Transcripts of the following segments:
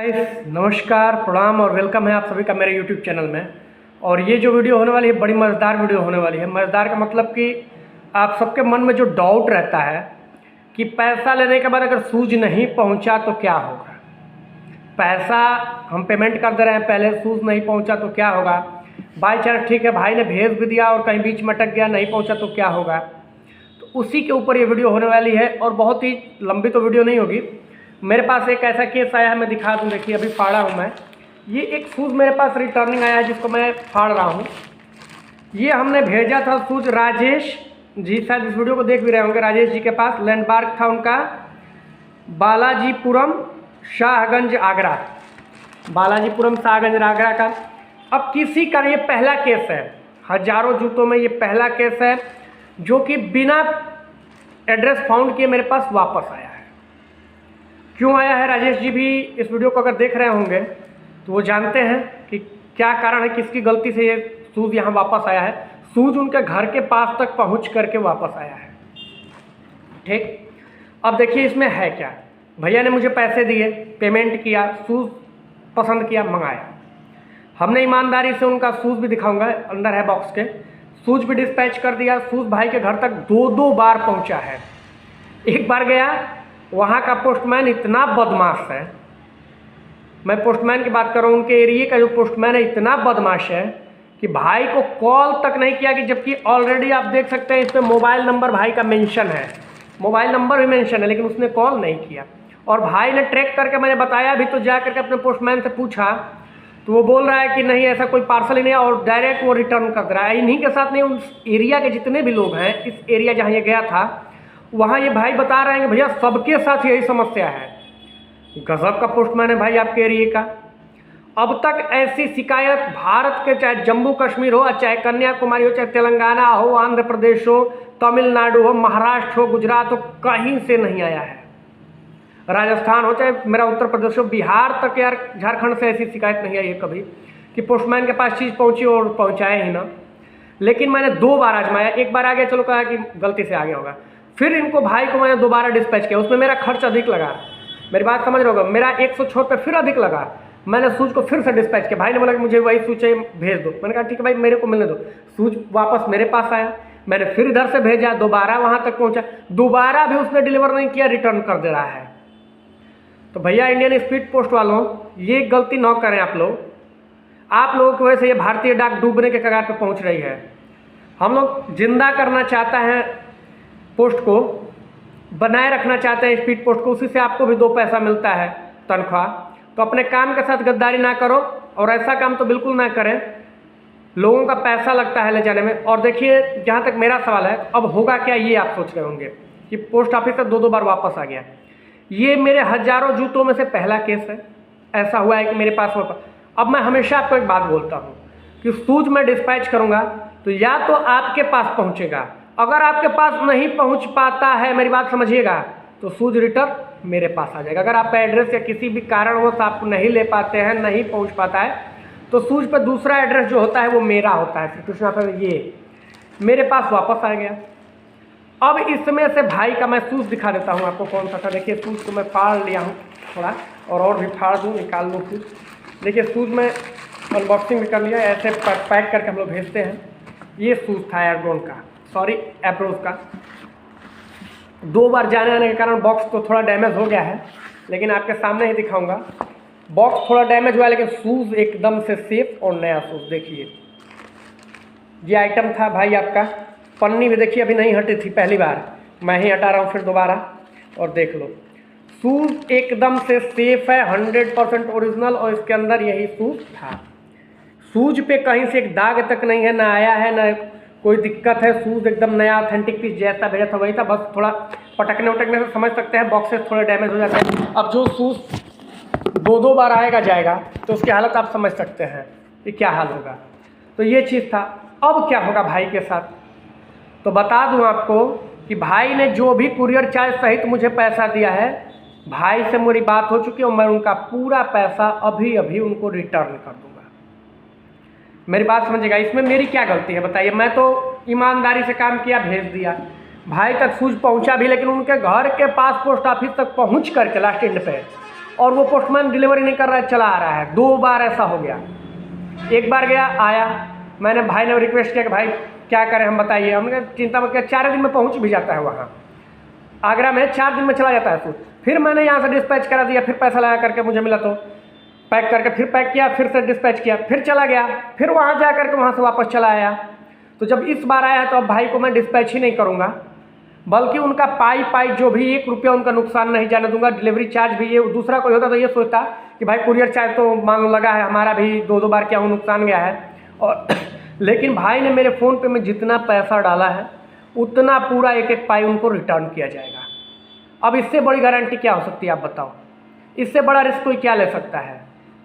Guys नमस्कार प्रणाम और वेलकम है आप सभी का मेरे YouTube चैनल में। और ये जो वीडियो होने वाली है बड़ी मज़ेदार वीडियो होने वाली है। मज़ेदार का मतलब कि आप सबके मन में जो डाउट रहता है कि पैसा लेने के बाद अगर सूज नहीं पहुंचा तो क्या होगा, पैसा हम पेमेंट कर दे रहे हैं पहले, सूज नहीं पहुंचा तो क्या होगा, बाई चांस ठीक है भाई ने भेज भी दिया और कहीं बीच में अटक गया नहीं पहुँचा तो क्या होगा। तो उसी के ऊपर ये वीडियो होने वाली है और बहुत ही लंबी तो वीडियो नहीं होगी। मेरे पास एक ऐसा केस आया है, मैं दिखा दूं। देखिए अभी फाड़ा हूं मैं। ये एक शूज़ मेरे पास रिटर्निंग आया है जिसको मैं फाड़ रहा हूं। ये हमने भेजा था शूज़ राजेश जी, शायद इस वीडियो को देख भी रहे होंगे। राजेश जी के पास लैंडमार्क था उनका बालाजीपुरम शाहगंज आगरा, बालाजीपुरम शाहगंज आगरा का। अब किसी का ये पहला केस है, हजारों जूतों में ये पहला केस है जो कि बिना एड्रेस फाउंड किए मेरे पास वापस आया है। क्यों आया है, राजेश जी भी इस वीडियो को अगर देख रहे होंगे तो वो जानते हैं कि क्या कारण है, किसकी गलती से ये शूज़ यहाँ वापस आया है। शूज़ उनके घर के पास तक पहुँच करके वापस आया है। ठीक, अब देखिए इसमें है क्या। भैया ने मुझे पैसे दिए, पेमेंट किया, शूज़ पसंद किया, मंगाया। हमने ईमानदारी से उनका शूज़ भी दिखाऊंगा, अंदर है बॉक्स के, शूज़ भी डिस्पैच कर दिया। शूज़ भाई के घर तक दो बार पहुँचा है। एक बार गया, वहाँ का पोस्टमैन इतना बदमाश है, मैं पोस्टमैन की बात कर रहा हूँ, उनके एरिया का जो पोस्टमैन है इतना बदमाश है कि भाई को कॉल तक नहीं किया। कि जबकि ऑलरेडी आप देख सकते हैं इस पर मोबाइल नंबर भाई का मेंशन है, मोबाइल नंबर भी मेंशन है, लेकिन उसने कॉल नहीं किया। और भाई ने ट्रैक करके, मैंने बताया भी तो, जा करके अपने पोस्टमैन से पूछा तो वो बोल रहा है कि नहीं ऐसा कोई पार्सल ही नहीं है, और डायरेक्ट वो रिटर्न कर दे रहा है। इन्हीं के साथ नहीं, उस एरिया के जितने भी लोग हैं, इस एरिया जहाँ ये गया था वहाँ ये भाई बता रहे हैं कि भैया सबके साथ यही समस्या है। गजब का पोस्टमैन है भाई आपके एरिया का। अब तक ऐसी शिकायत भारत के, चाहे जम्मू कश्मीर हो, चाहे कन्याकुमारी हो, चाहे तेलंगाना हो, आंध्र प्रदेश हो, तमिलनाडु हो, महाराष्ट्र हो, गुजरात हो, कहीं से नहीं आया है। राजस्थान हो, चाहे मेरा उत्तर प्रदेश हो, बिहार तक, यार झारखंड से ऐसी शिकायत नहीं आई है कभी कि पोस्टमैन के पास चीज़ पहुँची और पहुँचाए ही ना। लेकिन मैंने 2 बार आजमाया। एक बार आ गया, चलो कहा कि गलती से आ गया होगा। फिर इनको भाई को मैंने दोबारा डिस्पैच किया, उसमें मेरा खर्च अधिक लगा। मेरी बात समझ रहे होगा, मेरा 106 पे फिर अधिक लगा। मैंने सूज को फिर से डिस्पैच किया। भाई ने बोला कि मुझे वही सूज चाहिए, भेज दो। मैंने कहा ठीक है भाई, मेरे को मिलने दो। सूज वापस मेरे पास आया, मैंने फिर इधर से भेजा, दोबारा वहाँ तक पहुँचा, दोबारा भी उसने डिलीवर नहीं किया, रिटर्न कर दे रहा है। तो भैया इंडियन स्पीड पोस्ट वालों, ये गलती न करें आप लोग। आप लोगों की वजह से ये भारतीय डाक डूबने के कगार पर पहुँच रही है। हम लोग जिंदा करना चाहता है पोस्ट को, बनाए रखना चाहते हैं स्पीड पोस्ट को, उसी से आपको भी 2 पैसा मिलता है तनख्वाह। तो अपने काम के साथ गद्दारी ना करो, और ऐसा काम तो बिल्कुल ना करें। लोगों का पैसा लगता है ले जाने में। और देखिए जहाँ तक मेरा सवाल है, अब होगा क्या ये आप सोच रहे होंगे कि पोस्ट ऑफिस से 2 बार वापस आ गया। ये मेरे हजारों जूतों में से पहला केस है, ऐसा हुआ है कि मेरे पास वापस। अब मैं हमेशा आपको एक बात बोलता हूँ कि शूज में डिस्पैच करूँगा तो या तो आपके पास पहुँचेगा, अगर आपके पास नहीं पहुंच पाता है, मेरी बात समझिएगा, तो शूज रिटर्न मेरे पास आ जाएगा। अगर आप एड्रेस या किसी भी कारणवश आप नहीं ले पाते हैं, नहीं पहुंच पाता है, तो शूज पर दूसरा एड्रेस जो होता है वो मेरा होता है, श्री कृष्णा पर। ये मेरे पास वापस आ गया। अब इसमें से भाई का मैं शूज दिखा देता हूँ आपको कौन सा था। देखिए शूज को मैं फाड़ लिया हूँ थोड़ा, और भी फाड़ दूँ, निकाल लूँ शूज। देखिए शूज में अनबॉक्सिंग भी कर लिया, ऐसे पैक करके हम लोग भेजते हैं। ये शूज था एयरगोन का, सॉरी एप्रोज का। 2 बार जाने आने के कारण बॉक्स तो थोड़ा डैमेज हो गया है, लेकिन आपके सामने ही दिखाऊंगा। बॉक्स थोड़ा डैमेज हुआ है, लेकिन शूज़ एकदम से सेफ और नया शूज़। देखिए ये आइटम था भाई आपका। पन्नी भी देखिए अभी नहीं हटी थी, पहली बार मैं ही हटा रहा हूँ फिर दोबारा। और देख लो शूज़ एकदम से सेफ है, 100% ओरिजिनल, और इसके अंदर यही शूज़ था। शूज़ पे कहीं से एक दाग तक नहीं है, ना आया है, ना कोई दिक्कत है। शूज़ एकदम नया ऑथेंटिक पीस जैसा भेजा था वही था, बस थोड़ा पटकने उटकने से समझ सकते हैं बॉक्सेस थोड़े डैमेज हो जाते हैं। अब जो शूज़ 2 बार आएगा जाएगा तो उसकी हालत आप समझ सकते हैं कि क्या हाल होगा। तो ये चीज़ था। अब क्या होगा भाई के साथ, तो बता दूं आपको कि भाई ने जो भी कुरियर चार्ज सहित मुझे पैसा दिया है, भाई से मेरी बात हो चुकी है और मैं उनका पूरा पैसा अभी अभी उनको रिटर्न कर दूँगा। मेरी बात समझिएगा, इसमें मेरी क्या गलती है बताइए। मैं तो ईमानदारी से काम किया, भेज दिया, भाई तक शूज पहुंचा भी, लेकिन उनके घर के पास पोस्ट ऑफिस तक पहुंच करके लास्ट एंड पे और वो पोस्टमैन डिलीवरी नहीं कर रहा है, चला आ रहा है। 2 बार ऐसा हो गया। एक बार गया, आया, मैंने भाई ने रिक्वेस्ट किया कि भाई क्या करें हम बताइए। हमने कहा चिंता मत कर, 4 दिन में पहुंच भी जाता है वहाँ आगरा में, 4 दिन में चला जाता है सूज। फिर मैंने यहाँ से डिस्पैच करा दिया, फिर पैसा लगा करके मुझे मिला तो पैक करके फिर पैक किया, फिर से डिस्पैच किया, फिर चला गया, फिर वहाँ जा करके वहाँ से वापस चला आया। तो जब इस बार आया तो अब भाई को मैं डिस्पैच ही नहीं करूँगा, बल्कि उनका पाई जो भी 1 रुपया उनका नुकसान नहीं जाने दूंगा। डिलीवरी चार्ज भी, ये दूसरा कोई होता तो ये सोचता कि भाई कुरियर चार्ज तो मान लो लगा है, हमारा भी 2-2 बार क्या वो नुकसान गया है। और लेकिन भाई ने मेरे फ़ोन पे में जितना पैसा डाला है उतना पूरा एक पाई उनको रिटर्न किया जाएगा। अब इससे बड़ी गारंटी क्या हो सकती है आप बताओ? इससे बड़ा रिस्क कोई क्या ले सकता है?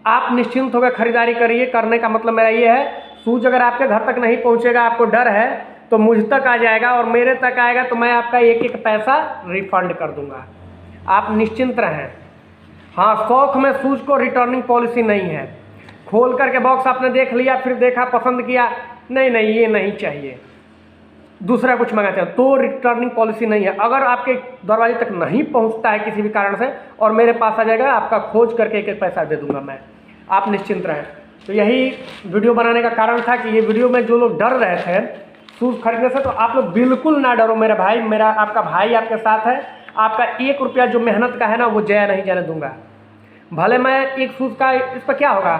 आप निश्चिंत होकर खरीदारी करिए। करने का मतलब मेरा ये है, शूज़ अगर आपके घर तक नहीं पहुंचेगा, आपको डर है, तो मुझ तक आ जाएगा और मेरे तक आएगा तो मैं आपका एक पैसा रिफंड कर दूंगा। आप निश्चिंत रहें। हाँ, शौक में शूज़ को रिटर्निंग पॉलिसी नहीं है। खोल करके बॉक्स आपने देख लिया, फिर देखा, पसंद किया, नहीं ये नहीं चाहिए, दूसरा कुछ मंगाते हैं, तो रिटर्निंग पॉलिसी नहीं है। अगर आपके दरवाजे तक नहीं पहुंचता है किसी भी कारण से और मेरे पास आ जाएगा, आपका खोज करके एक पैसा दे दूंगा मैं। आप निश्चिंत रहें। तो यही वीडियो बनाने का कारण था कि ये वीडियो में जो लोग डर रहे थे शूज़ खरीदने से, तो आप लोग बिल्कुल ना डरो मेरे भाई। मेरा आपका भाई आपके साथ है। आपका 1 रुपया जो मेहनत का है ना, वो जया नहीं जाने दूंगा। भले मैं एक शूज़ का, इस पर क्या होगा,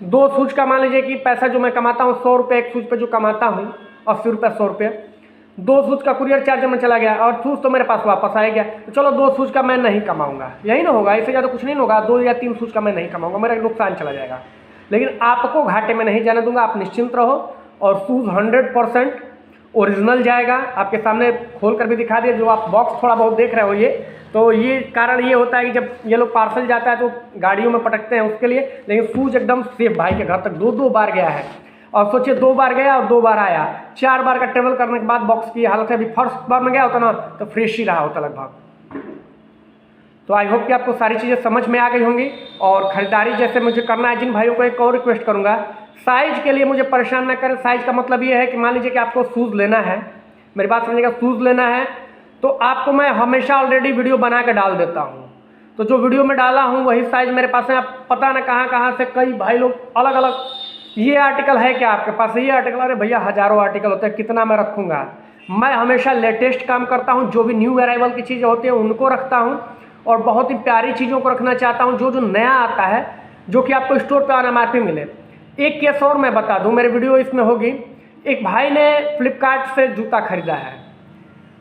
2 शूज़ का मान लीजिए कि पैसा जो मैं कमाता हूँ 100 रुपये एक शूज़ पे जो कमाता हूँ, 80 रुपये 100 रुपये, 2 शूज़ का कुरियर चार्ज में चला गया और शूज़ तो मेरे पास वापस आ गया। तो चलो 2 शूज़ का मैं नहीं कमाऊंगा, यही ना होगा, इससे ज़्यादा कुछ नहीं होगा। 2 या 3 शूज़ का मैं नहीं कमाऊंगा, मेरा नुकसान चला जाएगा। लेकिन आपको घाटे में नहीं जाने दूंगा, आप निश्चिंत रहो। और शूज़ 100% ओरिजिनल जाएगा। आपके सामने खोल कर भी दिखा दिया। जो आप बॉक्स थोड़ा बहुत देख रहे हो, ये तो ये कारण ये होता है कि जब ये लोग पार्सल जाता है तो गाड़ियों में पटकते हैं उसके लिए। लेकिन शूज़ एकदम सेफ, भाई के घर तक 2-2 बार गया है। और सोचिए 2 बार गया और 2 बार आया, 4 बार का ट्रेवल करने के बाद बॉक्स की हालत है। अभी फर्स्ट बार में गया होता ना तो फ्रेश ही रहा होता लगभग। तो आई होप कि आपको सारी चीज़ें समझ में आ गई होंगी। और ख़रीदारी जैसे मुझे करना है, जिन भाइयों को एक और रिक्वेस्ट करूँगा, साइज़ के लिए मुझे परेशान ना करें। साइज़ का मतलब ये है कि मान लीजिए कि आपको शूज़ लेना है, मेरी बात समझिएगा, शूज़ लेना है तो आपको मैं हमेशा ऑलरेडी वीडियो बना के डाल देता हूँ। तो जो वीडियो में डाला हूँ वही साइज़ मेरे पास है। आप पता ना कहाँ से कई भाई लोग अलग अलग, ये आर्टिकल है क्या आपके पास, ये आर्टिकल, अरे भैया हज़ारों आर्टिकल होते हैं, कितना मैं रखूँगा। मैं हमेशा लेटेस्ट काम करता हूँ। जो भी न्यू अराइवल की चीज़ें होती हैं उनको रखता हूँ और बहुत ही प्यारी चीज़ों को रखना चाहता हूँ। जो नया आता है, जो कि आपको स्टोर पर MRP मिले। एक केस और मैं बता दूँ, मेरी वीडियो इसमें होगी। एक भाई ने फ्लिपकार्ट से जूता खरीदा है,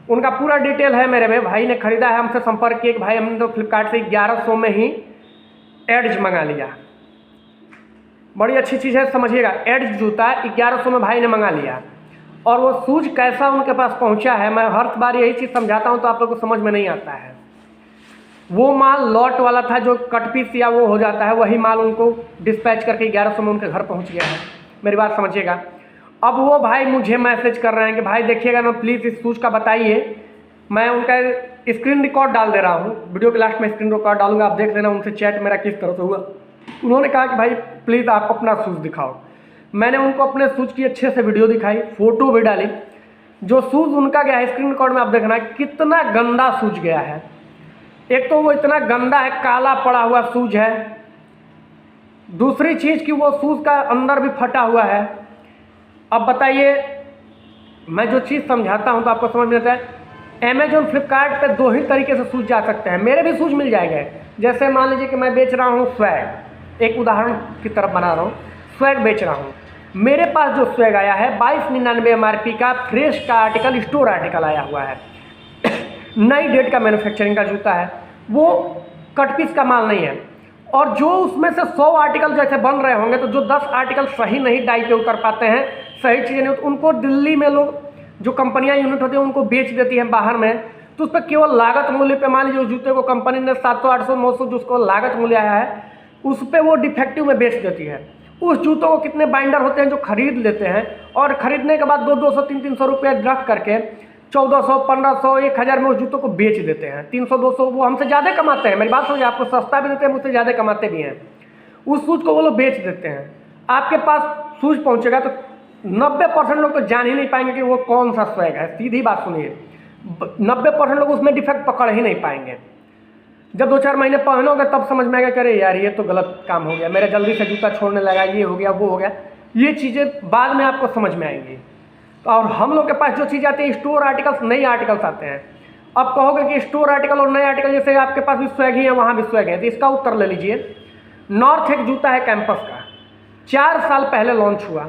उनका पूरा डिटेल है मेरे में। भाई ने खरीदा है, हमसे संपर्क किए कि भाई हमने तो फ्लिपकार्ट से 1100 में ही एड्ज मंगा लिया। बड़ी अच्छी चीज़ है, समझिएगा। एड्ज जूता 1100 में भाई ने मंगा लिया। और वो शूज कैसा उनके पास पहुंचा है, मैं हर बार यही चीज़ समझाता हूं तो आप लोगों को समझ में नहीं आता है। वो माल लॉट वाला था, जो कट पीस या वो हो जाता है, वही माल उनको डिस्पैच करके 1100 में उनके घर पहुँच गया है। मेरी बात समझिएगा। अब वो भाई मुझे मैसेज कर रहे हैं कि भाई देखिएगा ना प्लीज़ इस शूज़ का बताइए। मैं उनका स्क्रीन रिकॉर्ड डाल दे रहा हूँ, वीडियो के लास्ट में स्क्रीन रिकॉर्ड डालूंगा, आप देख लेना उनसे चैट मेरा किस तरह से हुआ। उन्होंने कहा कि भाई प्लीज़ आप अपना शूज़ दिखाओ। मैंने उनको अपने शूज़ की अच्छे से वीडियो दिखाई, फ़ोटो भी डाली। जो शूज़ उनका गया है, स्क्रीन रिकॉर्ड में आप देखना कितना गंदा शूज़ गया है। एक तो वो इतना गंदा है, काला पड़ा हुआ शूज़ है। दूसरी चीज़ कि वो शूज़ का अंदर भी फटा हुआ है। अब बताइए, मैं जो चीज़ समझाता हूँ तो आपको समझ में आता है। अमेजोन फ्लिपकार्ट पे 2 ही तरीके से शूज़ जा सकते हैं। मेरे भी शूज़ मिल जाएंगे। जैसे मान लीजिए कि मैं बेच रहा हूँ स्वैग, एक उदाहरण की तरफ बना रहा हूँ, स्वैग बेच रहा हूँ। मेरे पास जो स्वैग आया है 2299 MRP का फ्रेश का आर्टिकल, स्टोर आर्टिकल आया हुआ है। नई डेट का मैन्युफैक्चरिंग का जूता है, वो कट पीस का माल नहीं है। और जो उसमें से 100 आर्टिकल जैसे बन रहे होंगे, तो जो 10 आर्टिकल सही नहीं डाई पे उतर पाते हैं, सही चीज़ें नहीं, तो उनको दिल्ली में लोग, जो कंपनियां यूनिट होती हैं, उनको बेच देती हैं बाहर में। तो उस पर केवल लागत मूल्य पे, मान लीजिए उस जूते को कंपनी ने 700, 800, 900 जिसको लागत मूल्य आया है, उस पर वो डिफेक्टिव में बेच देती है। उस जूतों को कितने बाइंडर होते हैं जो खरीद लेते हैं, और खरीदने के बाद 200, 300 रुपये रख करके 1400, 1500, 1000 में उस जूतों को बेच देते हैं। 300, 200 वो हमसे ज़्यादा कमाते हैं। मेरी बात समझिए, आपको सस्ता भी देते हैं, मुझसे ज़्यादा कमाते भी हैं। उस शूज़ को वो लोग बेच देते हैं। आपके पास शूज़ पहुंचेगा तो 90% लोग तो जान ही नहीं पाएंगे कि वो कौन सा स्वैग है। सीधी बात सुनिए, 90% लोग उसमें डिफेक्ट पकड़ ही नहीं पाएंगे। जब 2-4 महीने पहनोगे तब समझ में आएगा, करे यार ये तो गलत काम हो गया, मेरा जल्दी से जूता छोड़ने लगा, ये हो गया वो हो गया। ये चीज़ें बाद में आपको समझ में आएंगी। तो और हम लोग के पास जो चीज़ आती है स्टोर आर्टिकल्स, नई आर्टिकल्स आते हैं। अब कहोगे कि स्टोर आर्टिकल और नए आर्टिकल, जैसे आपके पास भी स्वैग ही है वहाँ भी स्वैग है, तो इसका उत्तर ले लीजिए। नॉर्थ एक जूता है कैंपस का, 4 साल पहले लॉन्च हुआ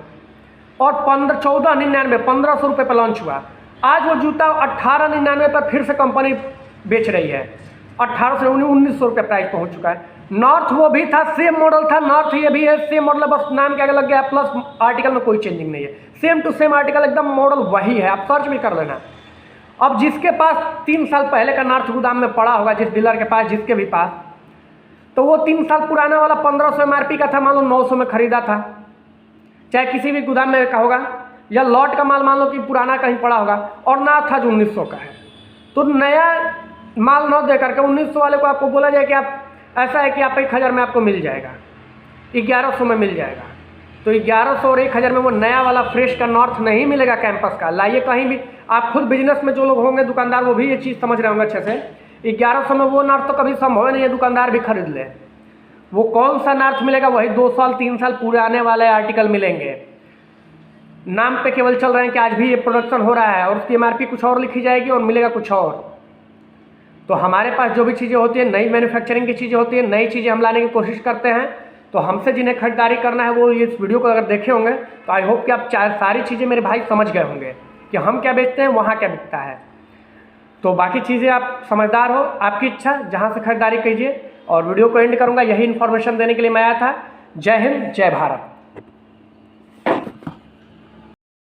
और 1499 1500 रुपये पर लॉन्च हुआ। आज वो जूता 1899 पर फिर से कंपनी बेच रही है, 1800 से 1900 रुपये प्राइस पहुंच चुका है। नॉर्थ वो भी था, सेम मॉडल था, नॉर्थ ये भी है, सेम मॉडल है, बस नाम क्या लग गया, प्लस आर्टिकल में कोई चेंजिंग नहीं है, सेम टू सेम आर्टिकल, एकदम मॉडल वही है, आप सर्च भी कर लेना। अब जिसके पास 3 साल पहले का नॉर्थ गोदाम में पड़ा होगा, जिस डीलर के पास, जिसके भी पास, तो वो 3 साल पुराना वाला 1500 MRP का था, मान लो 900 में खरीदा था, चाहे किसी भी गोदाम में का होगा, या लॉट का माल मान लो कि पुराना कहीं पड़ा होगा और ना था जो 1900 का है, तो नया माल न दे करके 1900 वाले को आपको बोला जाए कि आप ऐसा है कि आप 1000 में आपको मिल जाएगा, 1100 में मिल जाएगा। तो 1100 और 1000 में वो नया वाला फ्रेश का नॉर्थ नहीं मिलेगा कैंपस का। लाइए कहीं भी, आप खुद बिजनेस में जो लोग होंगे दुकानदार, वो भी ये चीज़ समझ रहे होंगे अच्छे से। 1100 में वो नॉर्थ तो कभी संभव नहीं है दुकानदार भी खरीद ले। वो कौन सा नॉर्थ मिलेगा, वही 2 साल 3 साल पुराने वाले आर्टिकल मिलेंगे। नाम पे केवल चल रहे हैं कि आज भी ये प्रोडक्शन हो रहा है और उसकी MRP कुछ और लिखी जाएगी और मिलेगा कुछ और। तो हमारे पास जो भी चीज़ें होती हैं, नई मैन्युफैक्चरिंग की चीज़ें होती हैं, नई चीज़ें हम लाने की कोशिश करते हैं। तो हमसे जिन्हें खरीदारी करना है वो इस वीडियो को अगर देखे होंगे तो आई होप कि आप सारी चीज़ें मेरे भाई समझ गए होंगे कि हम क्या बेचते हैं, वहाँ क्या बिकता है। तो बाकी चीज़ें आप समझदार हो, आपकी इच्छा, जहाँ से खरीदारी कीजिए। और वीडियो को एंड करूँगा, यही इन्फॉर्मेशन देने के लिए मैं आया था। जय हिंद, जय भारत।